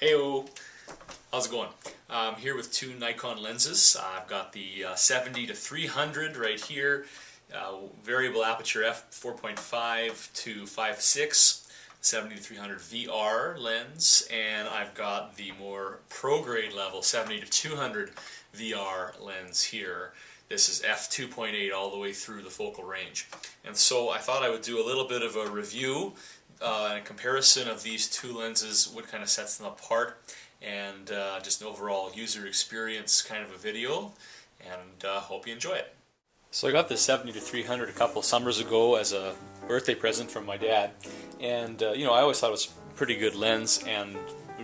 Heyo, how's it going? I'm here with two Nikon lenses. I've got the 70 to 300 right here, variable aperture f4.5 to 5.6, 70 to 300 VR lens, and I've got the more pro grade level 70 to 200 VR lens here. This is f2.8 all the way through the focal range. And so I thought I would do a little bit of a review and a comparison of these two lenses, what kind of sets them apart, and just an overall user experience kind of a video, and hope you enjoy it. So I got this 70 to 300 a couple summers ago as a birthday present from my dad, and you know, I always thought it was a pretty good lens,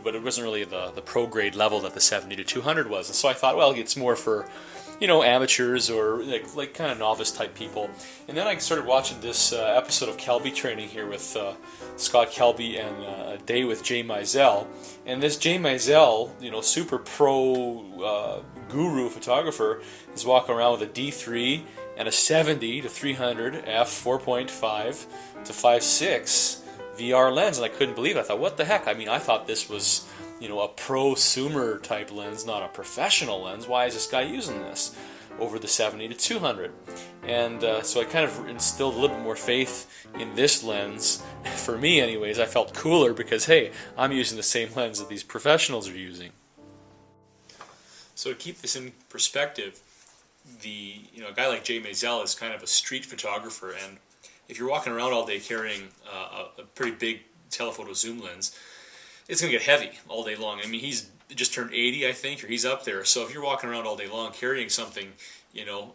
but it wasn't really the pro grade level that the 70 to 200 was. And so I thought, well, it's more for, you know, amateurs or like kind of novice type people. And then I started watching this episode of Kelby Training here with Scott Kelby and A Day with Jay Mizell. And this Jay Mizell, you know, super pro guru photographer, is walking around with a D3 and a 70 to 300 f4.5 to 5.6 VR lens, and I couldn't believe it. I thought, what the heck? I mean, I thought this was, you know, a prosumer type lens, not a professional lens. Why is this guy using this over the 70 to 200? And so I kind of instilled a little bit more faith in this lens. For me anyways, I felt cooler because, hey, I'm using the same lens that these professionals are using. So to keep this in perspective, a guy like Jay Mizell is kind of a street photographer, and if you're walking around all day carrying a pretty big telephoto zoom lens, it's going to get heavy all day long. I mean, he's just turned 80, I think, or he's up there. So if you're walking around all day long carrying something, you know,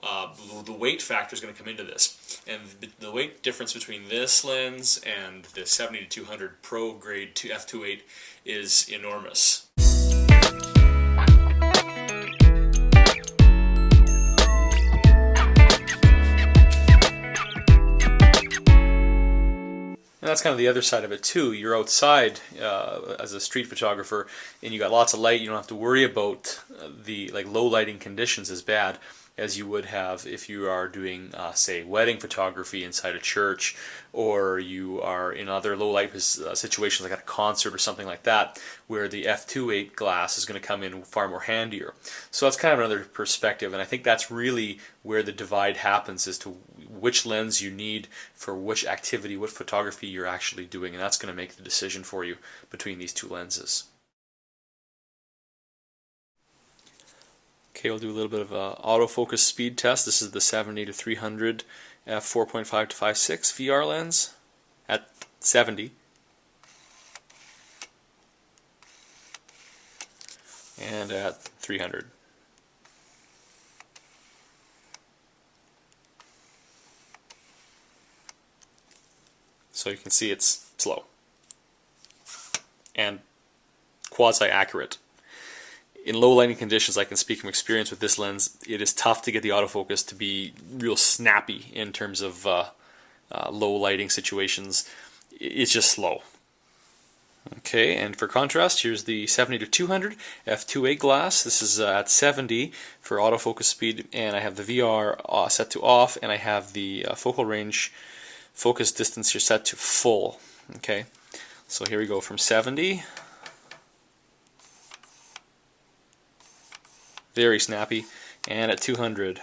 the weight factor is going to come into this. And the weight difference between this lens and the 70 to 200 Pro Grade f2.8 is enormous. And that's kind of the other side of it too. You're outside as a street photographer, and you got lots of light. You don't have to worry about the low lighting conditions as bad as you would have if you are doing, say, wedding photography inside a church, or you are in other low light situations like at a concert or something like that, where the f2.8 glass is going to come in far more handier. So that's kind of another perspective, and I think that's really where the divide happens as to which lens you need for which activity, what photography you're actually doing, and that's going to make the decision for you between these two lenses. Okay, we'll do a little bit of an autofocus speed test. This is the 70 to 300 f4.5 to 5.6 VR lens at 70. And at 300. So you can see it's slow and quasi-accurate. In low lighting conditions, I can speak from experience with this lens, it is tough to get the autofocus to be real snappy in terms of low lighting situations. It's just slow. Okay, and for contrast, here's the 70 to 200 f2.8 glass. This is at 70 for autofocus speed, and I have the VR set to off, and I have the focal range focus distance here set to full. Okay, so here we go from 70. Very snappy, and at 200.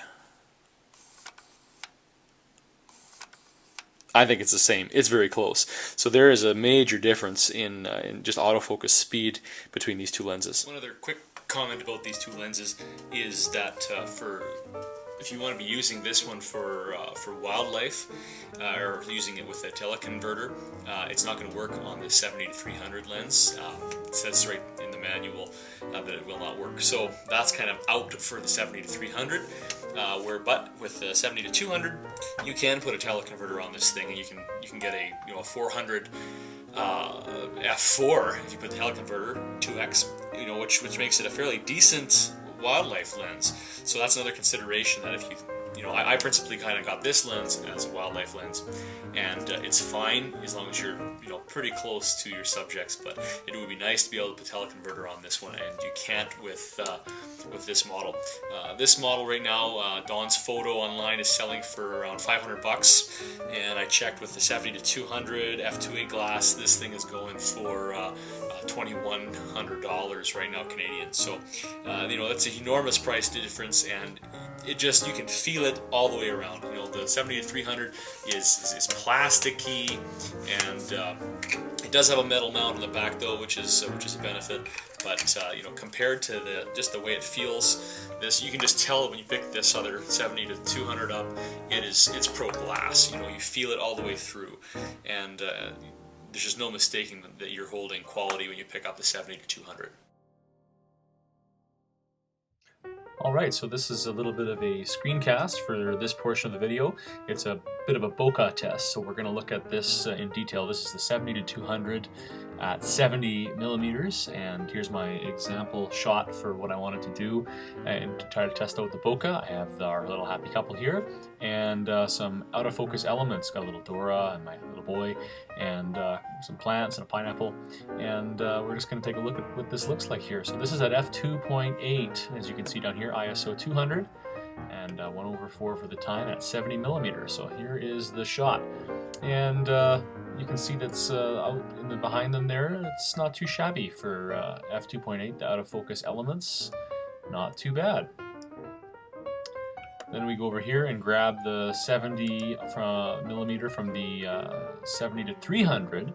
I think it's the same. It's very close. So there is a major difference in just autofocus speed between these two lenses. One other quick comment about these two lenses is that if you want to be using this one for wildlife, or using it with a teleconverter, it's not going to work on the 70 to 300 lens. It says right in the manual that it will not work. So that's kind of out for the 70 to 300. But with the 70 to 200, you can put a teleconverter on this thing, and you can get a 400 f4 if you put the teleconverter 2x, which makes it a fairly decent wildlife lens. So that's another consideration, that if you know, I principally kind of got this lens as a wildlife lens, and it's fine as long as you're, you know, pretty close to your subjects. But it would be nice to be able to put teleconverter on this one, and you can't with this model. This model right now, Don's Photo online is selling for around $500, and I checked with the 70 to 200 f2.8 glass. This thing is going for $2,100 right now Canadian. So you know, that's an enormous price difference, and it just, you can feel it all the way around. You know, the 70 to 300 is plasticky, and it does have a metal mount on the back though, which is a benefit. But you know, compared to just the way it feels, this, you can just tell when you pick this other 70 to 200 up, it's pro glass. You know, you feel it all the way through, and there's just no mistaking that you're holding quality when you pick up the 70 to 200. Alright, so this is a little bit of a screencast for this portion of the video. It's a bit of a bokeh test, so we're going to look at this in detail. This is the 70 to 200 at 70 millimeters, and here's my example shot for what I wanted to do and to try to test out the bokeh. I have our little happy couple here, and some out of focus elements. Got a little Dora and my little boy, and some plants and a pineapple, and we're just going to take a look at what this looks like here. So this is at f2.8, as you can see down here, ISO 200, and 1/4 for the time at 70 millimeters. So here is the shot, and you can see that's out in the behind them there. It's not too shabby for f2.8. The out of focus elements, not too bad. Then we go over here and grab the 70 millimeter from the 70 to 300.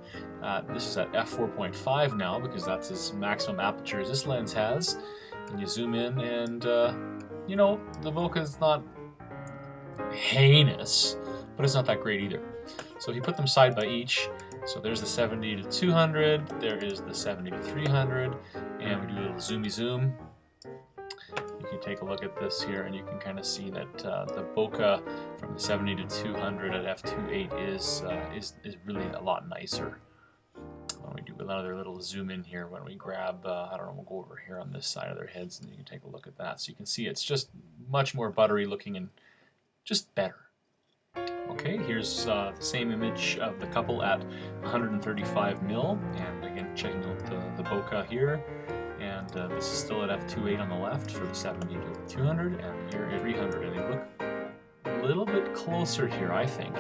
This is at f4.5 now, because that's as maximum aperture as this lens has. And you zoom in, and you know, the bokeh is not heinous, but it's not that great either. So if you put them side by each, so there's the 70 to 200, there is the 70 to 300, and we do a little zoomy zoom. You can take a look at this here, and you can kind of see that the bokeh from the 70 to 200 at f2.8 is really a lot nicer. When we do another little zoom in here, when we grab, I don't know, we'll go over here on this side of their heads, and you can take a look at that. So you can see it's just much more buttery looking and just better. Okay, here's the same image of the couple at 135 mil, and again checking out the bokeh here, and this is still at f2.8 on the left for the 70 to 200, and here at 300, and they look a little bit closer here, I think.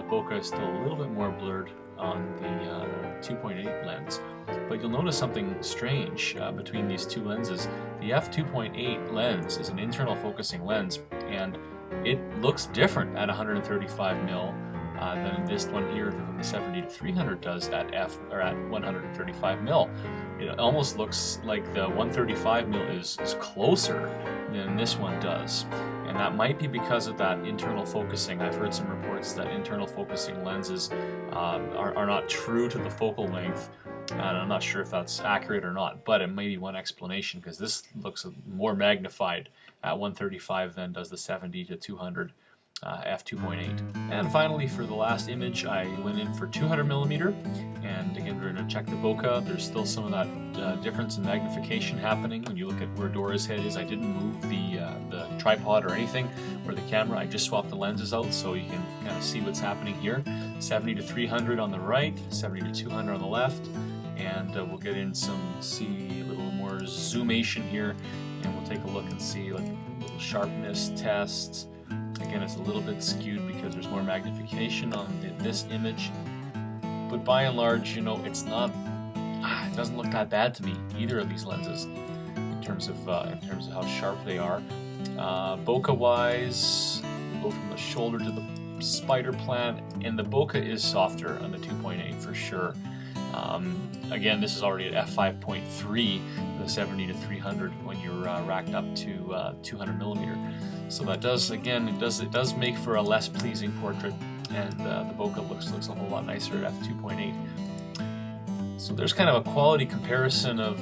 Bokeh is still a little bit more blurred on the 2.8 lens, but you'll notice something strange between these two lenses. The f2.8 lens is an internal focusing lens, and it looks different at 135 mil than this one here from the 70 to 300 does at 135 mil. It almost looks like the 135 mil is closer than this one does, and that might be because of that internal focusing. I've heard some reports that internal focusing lenses are not true to the focal length, and I'm not sure if that's accurate or not, but it may be one explanation, because this looks more magnified at 135 than does the 70 to 200 f2.8. And finally, for the last image, I went in for 200 millimeter, and again we're going to check the bokeh. There's still some of that difference in magnification happening when you look at where Dora's head is. I didn't move the tripod or anything, or the camera. I just swapped the lenses out, so you can kind of see what's happening here. 70 to 300 on the right, 70 to 200 on the left, and we'll get in see a little more zoomation here, and we'll take a look and see like a little sharpness test. Again, it's a little bit skewed because there's more magnification on this image, but by and large, you know, it's not. It doesn't look that bad to me, either of these lenses, in terms of how sharp they are. Bokeh-wise, we'll go from the shoulder to the spider plant, and the bokeh is softer on the 2.8 for sure. Again, this is already at f5.3, the 70 to 300 when you're racked up to 200 millimeter. So that does, again, it does make for a less pleasing portrait, and the bokeh looks a whole lot nicer at f2.8. So there's kind of a quality comparison of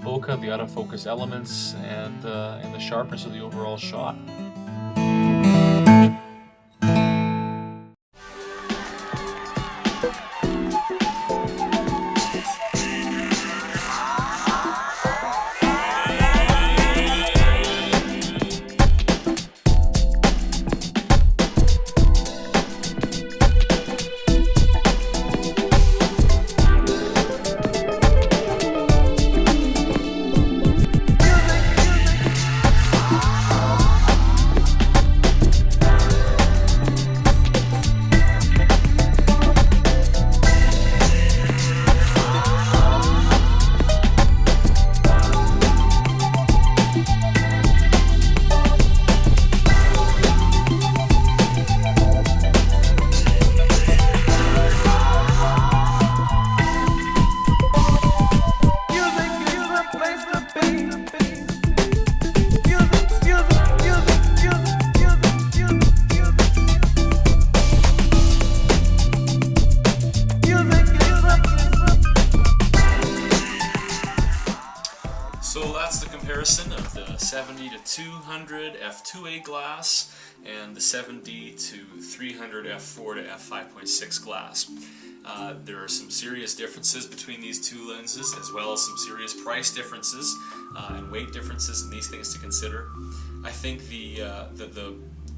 bokeh, the autofocus elements, and the sharpness of the overall shot. So that's the comparison of the 70 to 200 f2.8 glass and the 70 to 300 f4 to f5.6 glass. There are some serious differences between these two lenses, as well as some serious price differences and weight differences, and these things to consider. I think the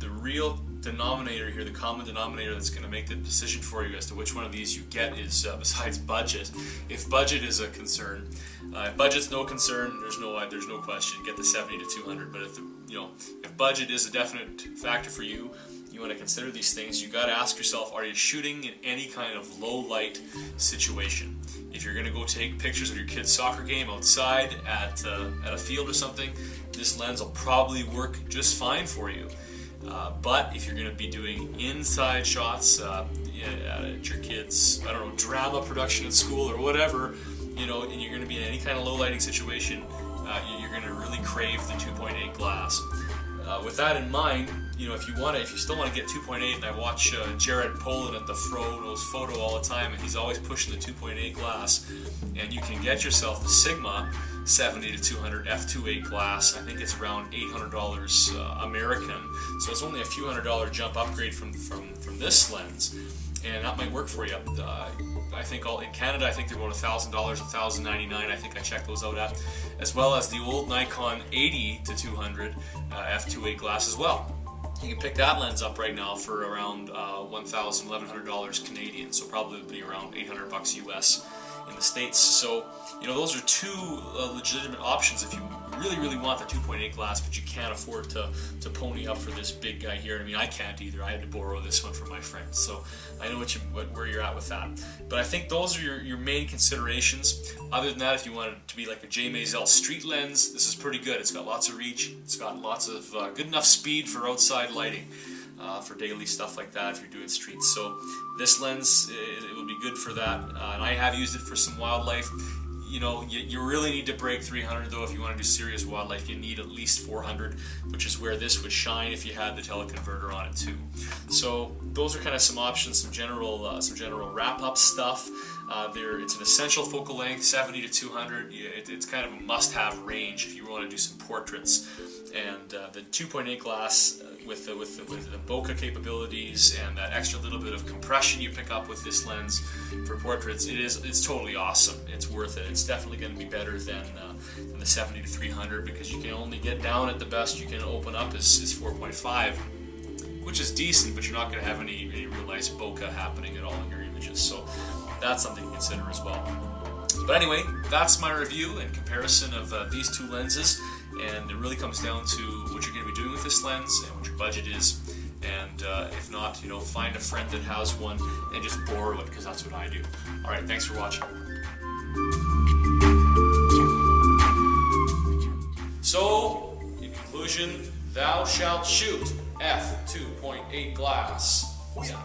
real denominator here, the common denominator that's going to make the decision for you as to which one of these you get is, besides budget, if budget is a concern, if budget's no concern, there's no question, get the 70 to 200. But if budget is a definite factor for you, you want to consider these things. You got to ask yourself, are you shooting in any kind of low light situation? If you're going to go take pictures of your kid's soccer game outside at a field or something, this lens will probably work just fine for you. But if you're going to be doing inside shots at your kids, I don't know, drama production at school or whatever, and you're going to be in any kind of low lighting situation, you're going to really crave the 2.8 glass. With that in mind, if you still want to get 2.8, and I watch Jared Polin at the Frodo's Photo all the time, and he's always pushing the 2.8 glass, and you can get yourself the Sigma 70 to 200 f2.8 glass. I think it's around $800 American, so it's only a few $100 jump upgrade from this lens, and that might work for you. I think in Canada, I think they're about $1,000, $1,099. I think I checked those out at, as well as the old Nikon 80 to 200 f2.8 glass as well. You can pick that lens up right now for around $1,000, $1,100 Canadian, so probably be around $800 US in the States. So, those are two legitimate options if you really want the 2.8 glass, but you can't afford to pony up for this big guy here. I mean, I can't either. I had to borrow this one from my friend, so I know where you're at with that. But I think those are your main considerations. Other than that, if you want it to be like a J. Maisel street lens, this is pretty good. It's got lots of reach. It's got lots of good enough speed for outside lighting. For daily stuff like that if you're doing streets. So this lens, it would be good for that. And I have used it for some wildlife. You really need to break 300 though if you want to do serious wildlife. You need at least 400, which is where this would shine if you had the teleconverter on it too. So those are kind of some options, some general wrap-up stuff. It's an essential focal length, 70 to 200. It's kind of a must-have range if you want to do some portraits. And the 2.8 glass with the bokeh capabilities and that extra little bit of compression you pick up with this lens for portraits, it's totally awesome. It's worth it. It's definitely going to be better than the 70 to 300 because you can only get down at the best you can open up is 4.5, which is decent, but you're not going to have any real nice bokeh happening at all in your images. So that's something to consider as well. But anyway, that's my review and comparison of these two lenses. And it really comes down to what you're going to be doing with this lens and what your budget is. And if not, find a friend that has one and just borrow it, because that's what I do. All right, thanks for watching. So, in conclusion, thou shalt shoot f2.8 glass. Booyah.